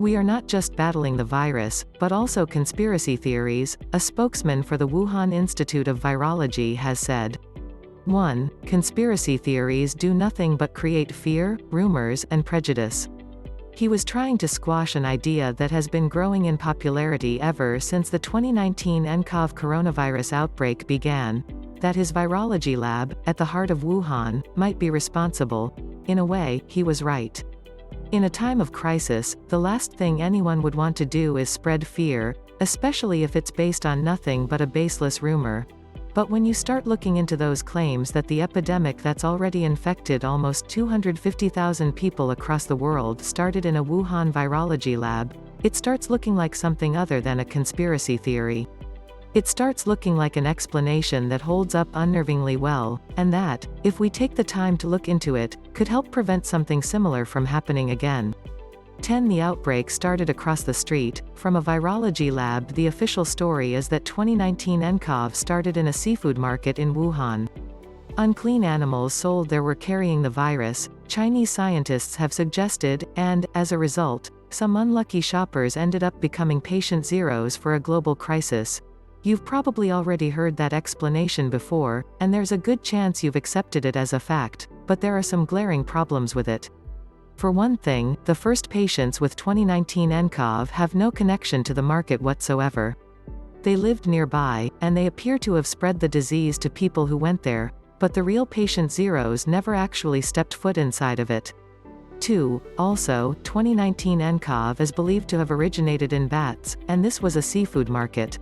We are not just battling the virus, but also conspiracy theories, a spokesman for the Wuhan Institute of Virology has said. 1. Conspiracy theories do nothing but create fear, rumors, and prejudice. He was trying to squash an idea that has been growing in popularity ever since the 2019 NCOV coronavirus outbreak began, that his virology lab, at the heart of Wuhan, might be responsible. In a way, he was right. In a time of crisis, the last thing anyone would want to do is spread fear, especially if it's based on nothing but a baseless rumor. But when you start looking into those claims that the epidemic that's already infected almost 250,000 people across the world started in a Wuhan virology lab, it starts looking like something other than a conspiracy theory. It starts looking like an explanation that holds up unnervingly well, and that, if we take the time to look into it, could help prevent something similar from happening again. 10. The outbreak started across the street from a virology lab. The official story is that 2019 NCOV started in a seafood market in Wuhan. Unclean animals sold there were carrying the virus, Chinese scientists have suggested, and, as a result, some unlucky shoppers ended up becoming patient zeros for a global crisis. You've probably already heard that explanation before, and there's a good chance you've accepted it as a fact, but there are some glaring problems with it. For one thing, the first patients with 2019 NCOV have no connection to the market whatsoever. They lived nearby, and they appear to have spread the disease to people who went there, but the real patient zeros never actually stepped foot inside of it. 2. Also, 2019 NCOV is believed to have originated in bats, and this was a seafood market.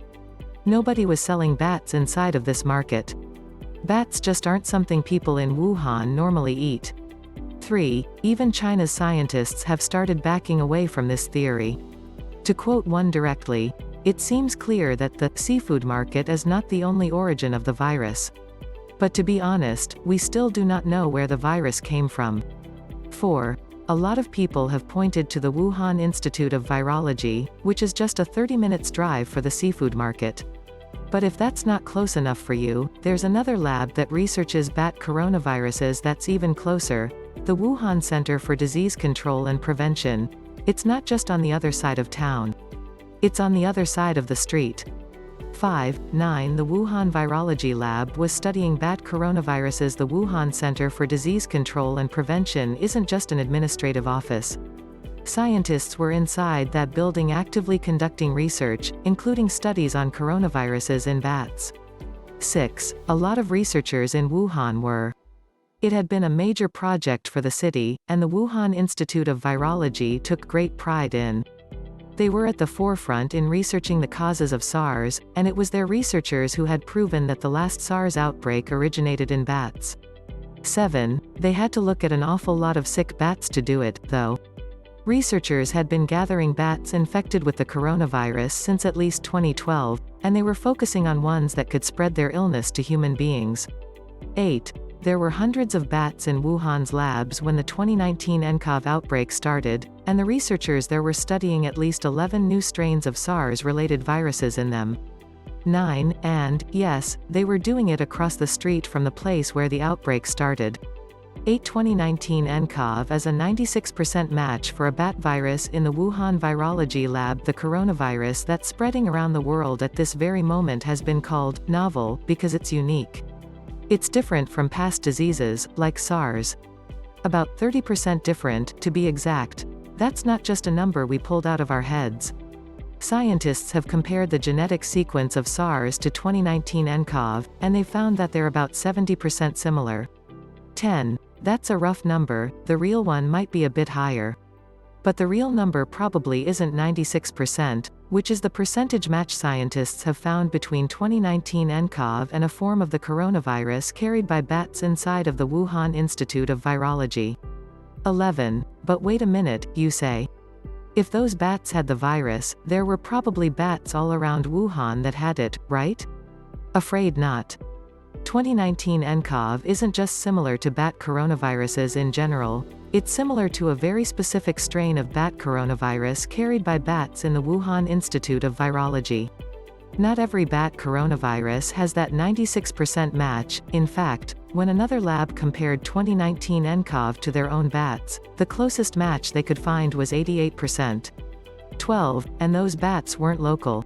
Nobody was selling bats inside of this market. Bats just aren't something people in Wuhan normally eat. 3. Even China's scientists have started backing away from this theory. To quote one directly, "It seems clear that the seafood market is not the only origin of the virus. But to be honest, we still do not know where the virus came from." 4. A lot of people have pointed to the Wuhan Institute of Virology, which is just a 30 minutes drive for the seafood market. But if that's not close enough for you, there's another lab that researches bat coronaviruses that's even closer, the Wuhan Center for Disease Control and Prevention. It's not just on the other side of town. It's on the other side of the street. 5. 9. The Wuhan Virology Lab was studying bat coronaviruses. The Wuhan Center for Disease Control and Prevention isn't just an administrative office. Scientists were inside that building actively conducting research, including studies on coronaviruses in bats. 6. A lot of researchers in Wuhan were. It had been a major project for the city, and the Wuhan Institute of Virology took great pride in. They were at the forefront in researching the causes of SARS, and it was their researchers who had proven that the last SARS outbreak originated in bats. 7. They had to look at an awful lot of sick bats to do it, though. Researchers had been gathering bats infected with the coronavirus since at least 2012, and they were focusing on ones that could spread their illness to human beings. 8. There were hundreds of bats in Wuhan's labs when the 2019 NCOV outbreak started, and the researchers there were studying at least 11 new strains of SARS-related viruses in them. 9. And, yes, they were doing it across the street from the place where the outbreak started. 8. 2019 NCOV is a 96% match for a bat virus in the Wuhan Virology Lab. The coronavirus that's spreading around the world at this very moment has been called novel because it's unique. It's different from past diseases, like SARS. About 30% different, to be exact. That's not just a number we pulled out of our heads. Scientists have compared the genetic sequence of SARS to 2019 NCOV, and they found that they're about 70% similar. 10. That's a rough number, the real one might be a bit higher. But the real number probably isn't 96%, which is the percentage match scientists have found between 2019 NCOV and a form of the coronavirus carried by bats inside of the Wuhan Institute of Virology. 11. But wait a minute, you say. If those bats had the virus, there were probably bats all around Wuhan that had it, right? Afraid not. 2019 NCOV isn't just similar to bat coronaviruses in general. It's similar to a very specific strain of bat coronavirus carried by bats in the Wuhan Institute of Virology. Not every bat coronavirus has that 96% match. In fact, when another lab compared 2019 NCOV to their own bats, the closest match they could find was 88%. 12. And those bats weren't local.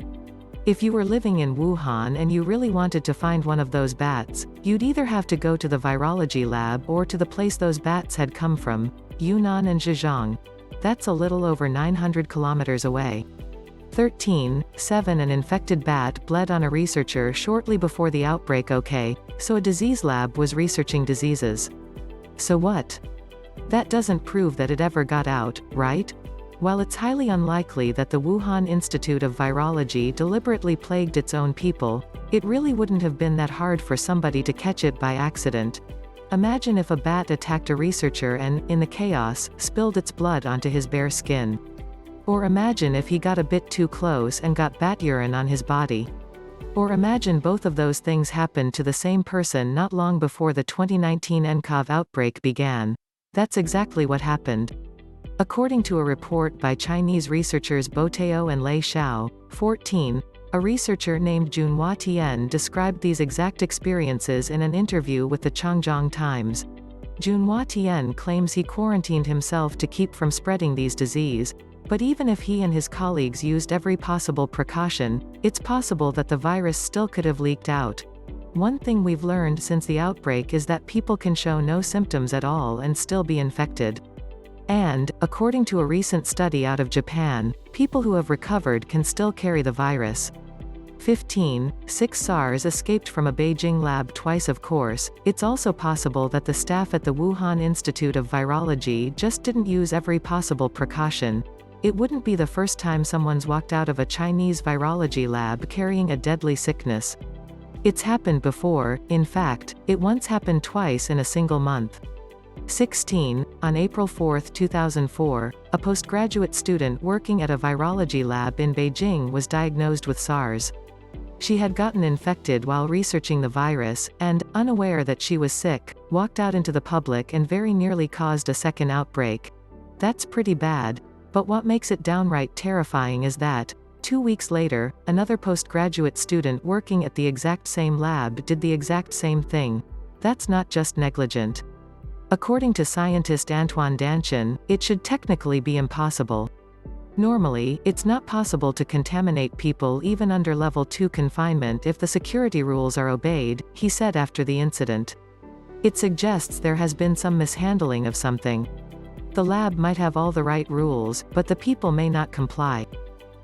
If you were living in Wuhan and you really wanted to find one of those bats, you'd either have to go to the virology lab or to the place those bats had come from, Yunnan and Zhejiang. That's a little over 900 kilometers away. 13. 7. An infected bat bled on a researcher shortly before the outbreak. Okay, so a disease lab was researching diseases. So what? That doesn't prove that it ever got out, right? While it's highly unlikely that the Wuhan Institute of Virology deliberately plagued its own people, it really wouldn't have been that hard for somebody to catch it by accident. Imagine if a bat attacked a researcher and, in the chaos, spilled its blood onto his bare skin. Or imagine if he got a bit too close and got bat urine on his body. Or imagine both of those things happened to the same person not long before the 2019 NCOV outbreak began. That's exactly what happened. According to a report by Chinese researchers Bo Tao and Lei Xiao, 14, a researcher named Junhua Tian described these exact experiences in an interview with the Changjiang Times. Junhua Tian claims he quarantined himself to keep from spreading these disease, but even if he and his colleagues used every possible precaution, it's possible that the virus still could have leaked out. One thing we've learned since the outbreak is that people can show no symptoms at all and still be infected. And, according to a recent study out of Japan, people who have recovered can still carry the virus. 15. 6. SARS escaped from a Beijing lab twice. Of course, it's also possible that the staff at the Wuhan Institute of Virology just didn't use every possible precaution. It wouldn't be the first time someone's walked out of a Chinese virology lab carrying a deadly sickness. It's happened before. In fact, it once happened twice in a single month. 16. On April 4, 2004, a postgraduate student working at a virology lab in Beijing was diagnosed with SARS. She had gotten infected while researching the virus, and, unaware that she was sick, walked out into the public and very nearly caused a second outbreak. That's pretty bad, but what makes it downright terrifying is that, 2 weeks later, another postgraduate student working at the exact same lab did the exact same thing. That's not just negligent. According to scientist Antoine Danchin, it should technically be impossible. Normally, it's not possible to contaminate people even under level 2 confinement if the security rules are obeyed, he said after the incident. It suggests there has been some mishandling of something. The lab might have all the right rules, but the people may not comply.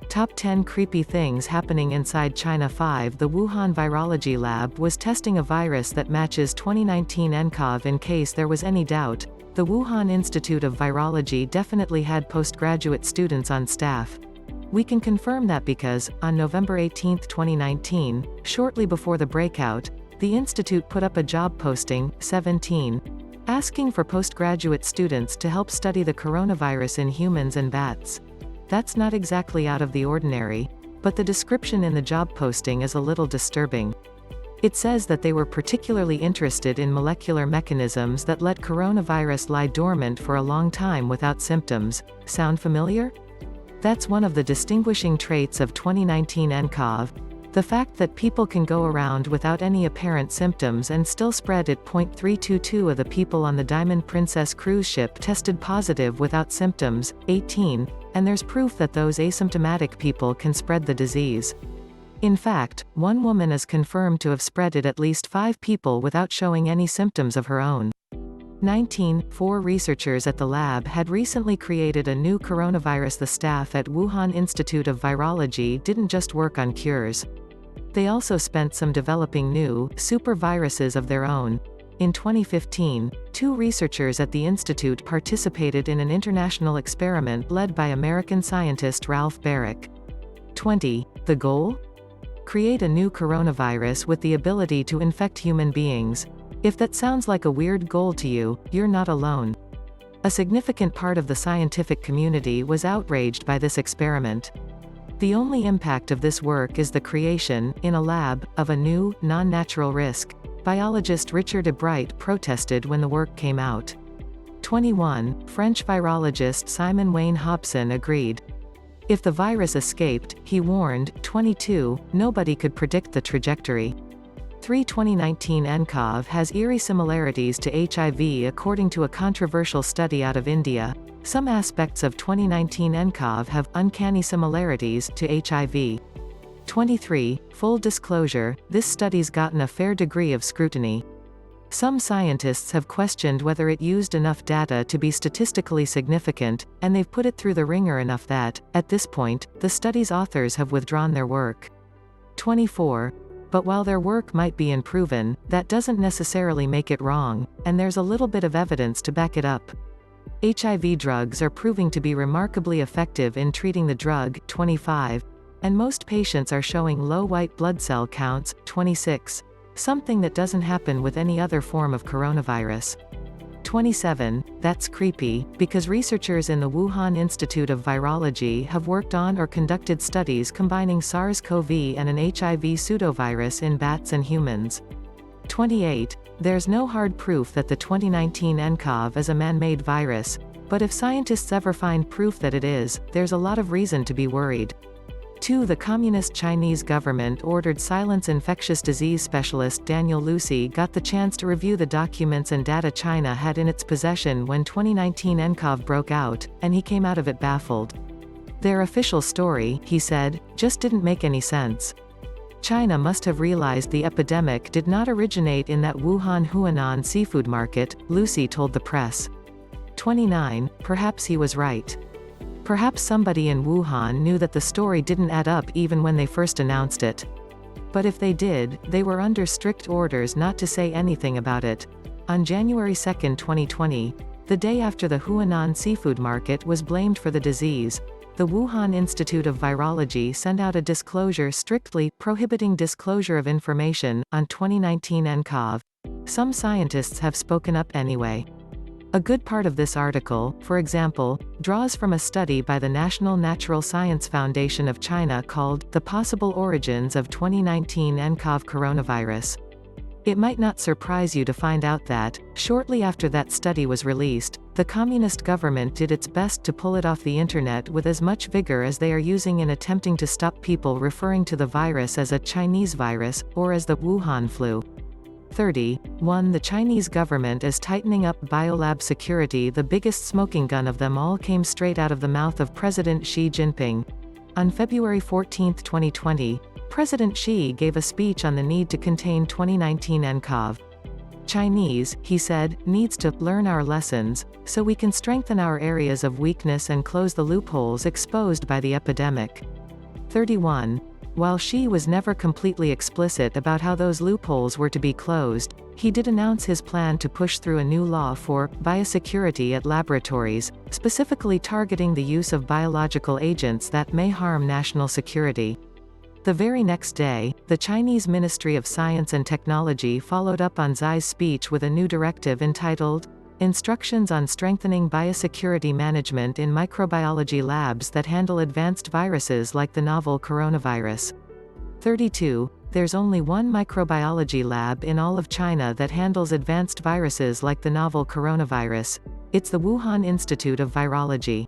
Top 10 creepy things happening inside China. 5. The Wuhan Virology Lab was testing a virus that matches 2019 NCOV. In case there was any doubt, the Wuhan Institute of Virology definitely had postgraduate students on staff. We can confirm that because, on November 18, 2019, shortly before the breakout, the institute put up a job posting, 17, asking for postgraduate students to help study the coronavirus in humans and bats. That's not exactly out of the ordinary, but the description in the job posting is a little disturbing. It says that they were particularly interested in molecular mechanisms that let coronavirus lie dormant for a long time without symptoms. Sound familiar? That's one of the distinguishing traits of 2019 NCOV. The fact that people can go around without any apparent symptoms and still spread it. 322 of the people on the Diamond Princess cruise ship tested positive without symptoms, 18, and there's proof that those asymptomatic people can spread the disease. In fact, one woman is confirmed to have spread it at least 5 people without showing any symptoms of her own. 19. 4 researchers at the lab had recently created a new coronavirus. The staff at Wuhan Institute of Virology didn't just work on cures. They also spent some developing new, super viruses of their own. In 2015, 2 researchers at the institute participated in an international experiment led by American scientist Ralph Baric. 20. The goal? Create a new coronavirus with the ability to infect human beings. If that sounds like a weird goal to you, you're not alone. A significant part of the scientific community was outraged by this experiment. The only impact of this work is the creation, in a lab, of a new, non-natural risk. Biologist Richard Ebright protested when the work came out. 21. French virologist Simon Wayne Hobson agreed. If the virus escaped, he warned. 22. Nobody could predict the trajectory. 3. 2019 NCOV has eerie similarities to HIV according to a controversial study out of India. Some aspects of 2019 NCOV have uncanny similarities to HIV. 23. Full disclosure, this study's gotten a fair degree of scrutiny. Some scientists have questioned whether it used enough data to be statistically significant, and they've put it through the ringer enough that, at this point, the study's authors have withdrawn their work. 24. But while their work might be unproven, that doesn't necessarily make it wrong, and there's a little bit of evidence to back it up. HIV drugs are proving to be remarkably effective in treating the drug, 25, and most patients are showing low white blood cell counts, 26. Something that doesn't happen with any other form of coronavirus. 27. That's creepy, because researchers in the Wuhan Institute of Virology have worked on or conducted studies combining SARS-CoV and an HIV pseudovirus in bats and humans. 28. There's no hard proof that the 2019 NCOV is a man-made virus, but if scientists ever find proof that it is, there's a lot of reason to be worried. 2. The Communist Chinese government ordered silence infectious disease specialist Daniel Lucy got the chance to review the documents and data China had in its possession when 2019 NCOV broke out, and he came out of it baffled. Their official story, he said, just didn't make any sense. China must have realized the epidemic did not originate in that Wuhan Huanan seafood market, Lucy told the press. 29. Perhaps he was right. Perhaps somebody in Wuhan knew that the story didn't add up even when they first announced it. But if they did, they were under strict orders not to say anything about it. On January 2, 2020, the day after the Huanan seafood market was blamed for the disease, the Wuhan Institute of Virology sent out a disclosure strictly prohibiting disclosure of information on 2019 NCOV. Some scientists have spoken up anyway. A good part of this article, for example, draws from a study by the National Natural Science Foundation of China called The Possible Origins of 2019 NCOV Coronavirus. It might not surprise you to find out that, shortly after that study was released, the communist government did its best to pull it off the internet with as much vigor as they are using in attempting to stop people referring to the virus as a Chinese virus, or as the Wuhan flu. 30. 1. The Chinese government is tightening up biolab security. The biggest smoking gun of them all came straight out of the mouth of President Xi Jinping. On February 14, 2020, President Xi gave a speech on the need to contain 2019 NCOV. Chinese, he said, needs to learn our lessons, so we can strengthen our areas of weakness and close the loopholes exposed by the epidemic. 31. While Xi was never completely explicit about how those loopholes were to be closed, he did announce his plan to push through a new law for biosecurity at laboratories, specifically targeting the use of biological agents that may harm national security. The very next day, the Chinese Ministry of Science and Technology followed up on Xi's speech with a new directive entitled, Instructions on Strengthening Biosecurity Management in Microbiology Labs that Handle Advanced Viruses like the Novel Coronavirus. 32. There's only one microbiology lab in all of China that handles advanced viruses like the novel coronavirus. It's the Wuhan Institute of Virology.